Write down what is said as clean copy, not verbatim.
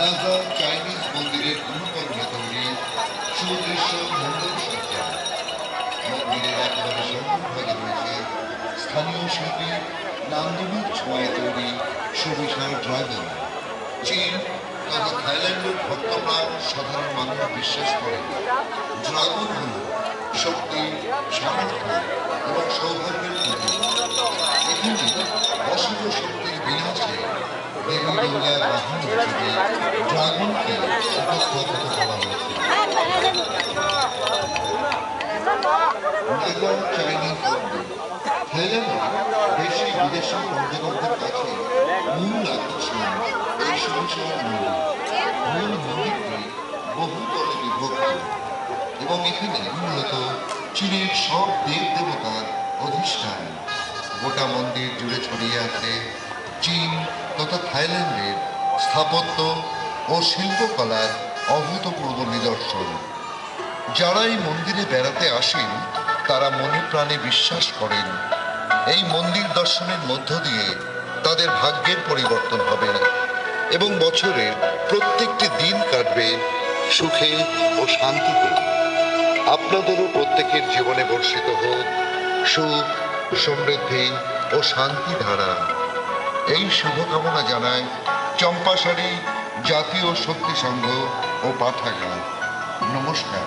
Naga Chinese মন্দিরের অনুকরণে তৈরি সুদৃশ্য মন্দির সজ্জা। মন্দিরের একেবারে সম্মুখভাগে রয়েছে স্থানীয় শিল্পী নান্দনিক ছোঁয়ায় তৈরি সুবিশাল ড্রাগন। চীন তথা থাইল্যান্ডের ভক্তরা সাধারণ মানুষ বিশ্বাস করেন ড্রাগন হল শক্তি, সামর্থ্য এবং সৌভাগ্যের প্রতীক। এখানে অশুভ শক্তির বিনাশে দেবী দুর্গার বাহন হিসেবে ড্রাগনকে উপস্থাপিত করা হয়েছে। নাগা চাইনিজ মন্দির থাইল্যান্ডে দেশি বিদেশি পর্যটকদের কাছে মূল আকর্ষণ এই সুবিশাল মন্দির। মূল মন্দিরটি বহুতলে বিভক্ত এবং এখানে মূলত চীনের সব দেব দেবতার অধিষ্ঠান। গোটা মন্দির জুড়ে ছড়িয়ে আছে চীন তথা থাইল্যান্ডের স্থাপত্য ও শিল্পকলার অভূতপূর্ব নিদর্শন। যারা এই মন্দিরে বেড়াতে আসেন তারা মনে প্রাণে বিশ্বাস করেন এই মন্দির দর্শনের মধ্য দিয়ে তাদের ভাগ্যের পরিবর্তন হবে এবং বছরের প্রত্যেকটি দিন কাটবে সুখে ও শান্তিতে। আপনাদেরও প্রত্যেকের জীবনে বর্ষিত হোক সুখ, সমৃদ্ধি ও শান্তি ধারা। এই শুভকামনা জানায় চম্পাশাড়ি জাতীয় শক্তি সংঘ ও পাঠাগার। নমস্কার।